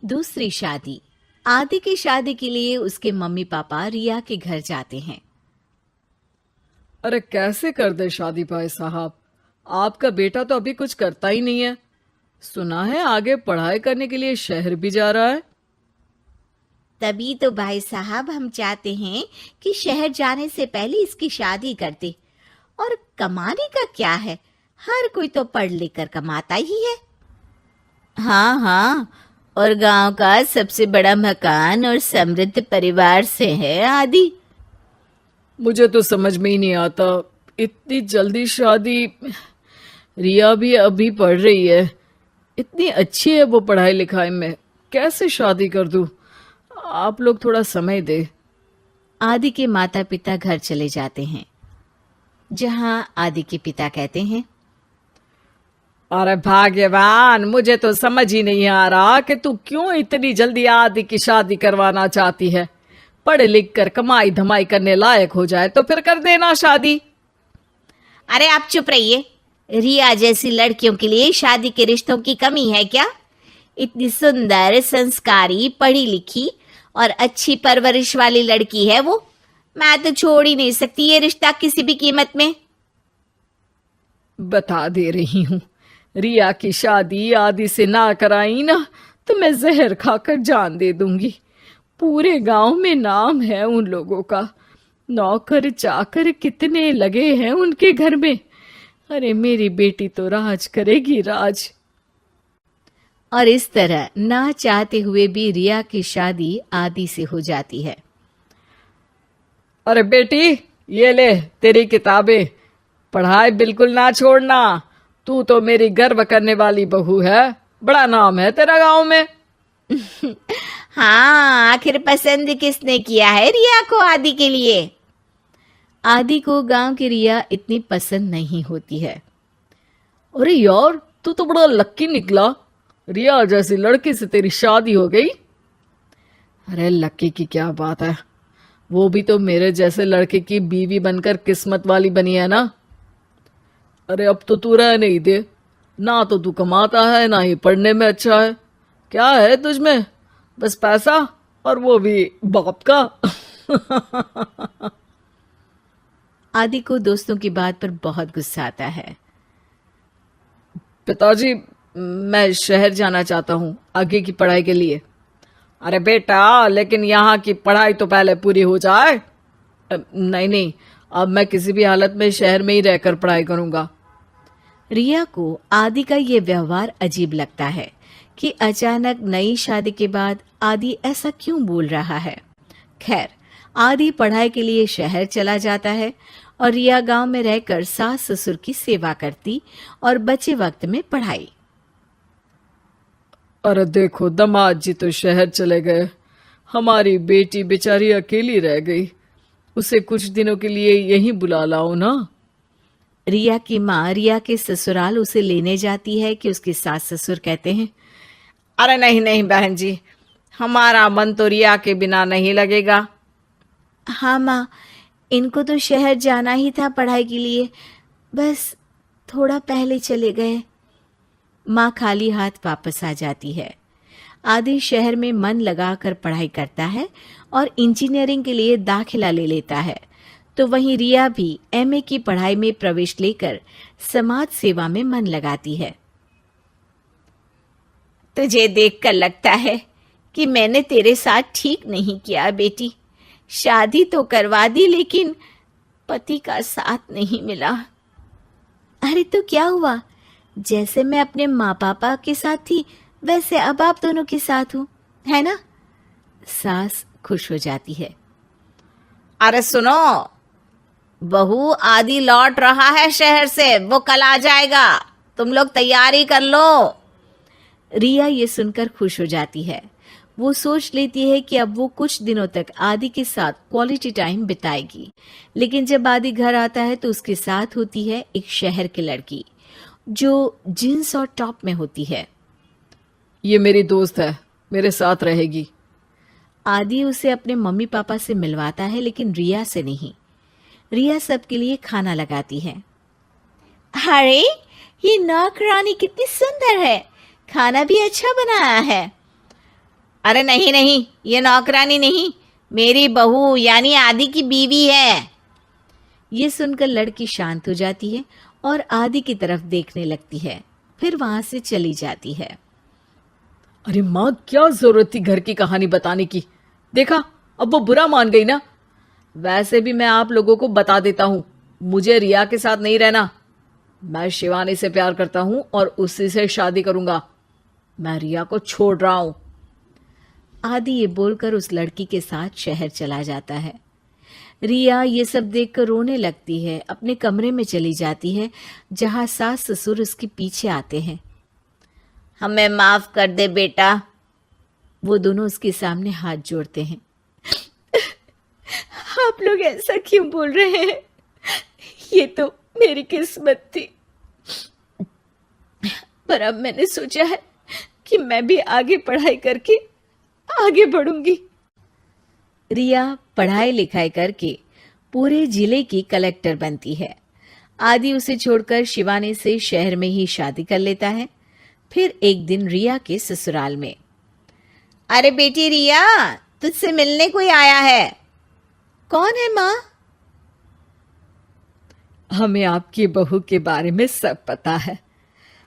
दूसरी शादी। आदि की शादी के लिए उसके मम्मी पापा रिया के घर जाते हैं। अरे कैसे कर दे शादी भाई साहब। आपका बेटा तो अभी कुछ करता ही नहीं है। सुना है आगे पढ़ाई करने के लिए शहर भी जा रहा है। तभी तो भाई साहब हम चाहते हैं कि शहर जाने से पहले इसकी शादी कर दे। और कमाने का क्या है, हर कोई तो पढ़ लिख कर कमाता ही है। हाँ हाँ, और गांव का सबसे बड़ा मकान और समृद्ध परिवार से है आदि। मुझे तो समझ में ही नहीं आता, इतनी जल्दी शादी। रिया भी अभी पढ़ रही है, इतनी अच्छी है वो पढ़ाई लिखाई में, कैसे शादी कर दूं। आप लोग थोड़ा समय दे। आदि के माता पिता घर चले जाते हैं, जहां आदि के पिता कहते हैं, अरे भाग्यवान, मुझे तो समझ ही नहीं आ रहा कि तू क्यों इतनी जल्दी आदि की शादी करवाना चाहती है। पढ़ लिख कर कमाई धमाई करने लायक हो जाए तो फिर कर देना शादी। अरे आप चुप रहिए। रिया जैसी लड़कियों के लिए शादी के रिश्तों की कमी है क्या? इतनी सुंदर, संस्कारी, पढ़ी लिखी और अच्छी परवरिश वाली लड़की है वो। मैं तो छोड़ ही नहीं सकती ये रिश्ता किसी भी कीमत में। बता दे रही हूँ, रिया की शादी आदि से ना कराई ना तो मैं जहर खाकर जान दे दूंगी। पूरे गांव में नाम है उन लोगों का, नौकर चाकर कितने लगे हैं उनके घर में। अरे मेरी बेटी तो राज करेगी, राज। और इस तरह ना चाहते हुए भी रिया की शादी आदि से हो जाती है। अरे बेटी, ये ले तेरी किताबें, पढ़ाई बिल्कुल ना छोड़ना। तू तो मेरी गर्व करने वाली बहू है, बड़ा नाम है तेरा गांव में। हाँ, आखिर पसंद किसने किया है रिया को आदि के लिए? आदि को गांव की रिया इतनी पसंद नहीं होती है। अरे यार, तू तो बड़ा लक्की निकला, रिया जैसी लड़की से तेरी शादी हो गई। अरे लक्की की क्या बात है, वो भी तो मेरे जैसे लड़के की बीवी बनकर किस्मत वाली बनी है ना। अरे अब तो तू रह नहीं दे, ना तो तू कमाता है ना ही पढ़ने में अच्छा है। क्या है तुझमें? बस पैसा, और वो भी बाप का। आदि को दोस्तों की बात पर बहुत गुस्सा आता है। पिताजी, मैं शहर जाना चाहता हूँ आगे की पढ़ाई के लिए। अरे बेटा, लेकिन यहाँ की पढ़ाई तो पहले पूरी हो जाए। नहीं नहीं, अब मैं किसी भी हालत में शहर में ही रहकर पढ़ाई करूँगा। रिया को आदि का ये व्यवहार अजीब लगता है कि अचानक नई शादी के बाद आदि ऐसा क्यों बोल रहा है। खैर, आदि पढ़ाई के लिए शहर चला जाता है और रिया गांव में रहकर सास ससुर की सेवा करती और बचे वक्त में पढ़ाई। अरे देखो, दामाद जी तो शहर चले गए, हमारी बेटी बेचारी अकेली रह गई। उसे कुछ दिनों के लिए यहीं बुला लाओ ना। रिया की माँ रिया के ससुराल उसे लेने जाती है कि उसके सास ससुर कहते हैं, अरे नहीं नहीं बहन जी, हमारा मन तो रिया के बिना नहीं लगेगा। हाँ माँ, इनको तो शहर जाना ही था पढ़ाई के लिए, बस थोड़ा पहले चले गए। माँ खाली हाथ वापस आ जाती है। आदि शहर में मन लगाकर पढ़ाई करता है और इंजीनियरिंग के लिए दाखिला ले लेता है, तो वहीं रिया भी एमए की पढ़ाई में प्रवेश लेकर समाज सेवा में मन लगाती है। तुझे देखकर लगता है कि मैंने तेरे साथ ठीक नहीं किया बेटी। शादी तो करवा दी लेकिन पति का साथ नहीं मिला। अरे तो क्या हुआ, जैसे मैं अपने माँ पापा के साथ थी वैसे अब आप दोनों के साथ हूँ, है ना? सास खुश हो जाती है। अरे सुनो, बहू आदि लौट रहा है शहर से, वो कल आ जाएगा, तुम लोग तैयारी कर लो। रिया ये सुनकर खुश हो जाती है। वो सोच लेती है कि अब वो कुछ दिनों तक आदि के साथ क्वालिटी टाइम बिताएगी। लेकिन जब आदि घर आता है तो उसके साथ होती है एक शहर की लड़की जो जींस और टॉप में होती है। ये मेरी दोस्त है, मेरे साथ रहेगी। आदि उसे अपने मम्मी पापा से मिलवाता है लेकिन रिया से नहीं। रिया सबके लिए खाना लगाती है। अरे ये नौकरानी कितनी सुंदर है, खाना भी अच्छा बनाया है। अरे नहीं नहीं, ये नौकरानी नहीं, मेरी बहू यानी आदि की बीवी है। ये सुनकर लड़की शांत हो जाती है और आदि की तरफ देखने लगती है, फिर वहां से चली जाती है। अरे माँ, क्या जरूरत थी घर की कहानी बताने की? देखा, अब वो बुरा मान गई ना। वैसे भी मैं आप लोगों को बता देता हूं, मुझे रिया के साथ नहीं रहना। मैं शिवानी से प्यार करता हूं और उसी से शादी करूंगा। मैं रिया को छोड़ रहा हूं। आदि ये बोलकर उस लड़की के साथ शहर चला जाता है। रिया ये सब देखकर रोने लगती है, अपने कमरे में चली जाती है जहां सास ससुर उसके पीछे आते हैं। हमें माफ कर दे बेटा। वो दोनों उसके सामने हाथ जोड़ते हैं। आप लोग ऐसा क्यों बोल रहे हैं? ये तो मेरी किस्मत थी, पर अब मैंने सोचा है कि मैं भी आगे पढ़ाई करके आगे बढ़ूंगी। रिया पढ़ाई लिखाई करके पूरे जिले की कलेक्टर बनती है। आदि उसे छोड़कर शिवानी से शहर में ही शादी कर लेता है। फिर एक दिन रिया के ससुराल में, अरे बेटी रिया, तुझसे मिलने कोई आया है। कौन है माँ? हमें आपकी बहू के बारे में सब पता है।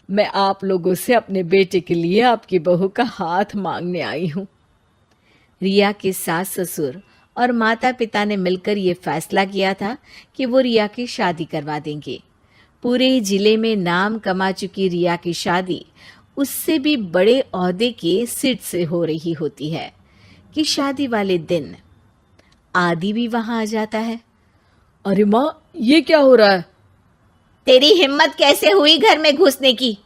मैं आप लोगों से अपने बेटे के लिए आपकी बहू का हाथ मांगने आई हूं। रिया के सास ससुर और माता पिता ने मिलकर ये फैसला किया था कि वो रिया की शादी करवा देंगे। पूरे जिले में नाम कमा चुकी रिया की शादी उससे भी बड़े ओहदे के सिट से हो रही होती है कि शादी वाले दिन आदि भी वहां आ जाता है। अरे माँ, ये क्या हो रहा है? तेरी हिम्मत कैसे हुई घर में घुसने की?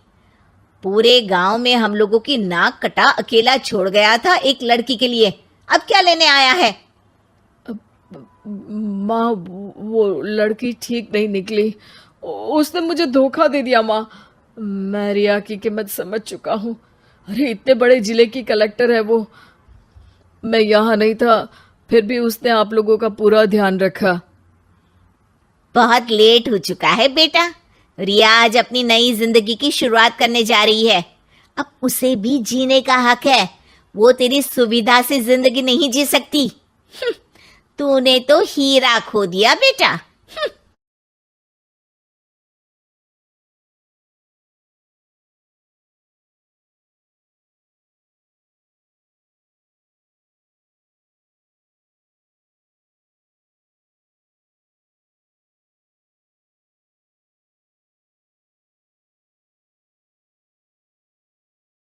पूरे गांव में हम लोगों की नाक कटा अकेला छोड़ गया था एक लड़की के लिए, अब क्या लेने आया है? माँ, वो लड़की ठीक नहीं निकली। उसने मुझे धोखा दे दिया माँ। मैं रिया की कीमत समझ चुका हूँ। अरे इतने बड़े जिले की कलेक्टर है वो। मैं यहाँ नहीं था, फिर भी उसने आप लोगों का पूरा ध्यान रखा। बहुत लेट हो चुका है बेटा। रिया आज अपनी नई जिंदगी की शुरुआत करने जा रही है, अब उसे भी जीने का हक है। वो तेरी सुविधा से जिंदगी नहीं जी सकती। तूने तो हीरा खो दिया बेटा।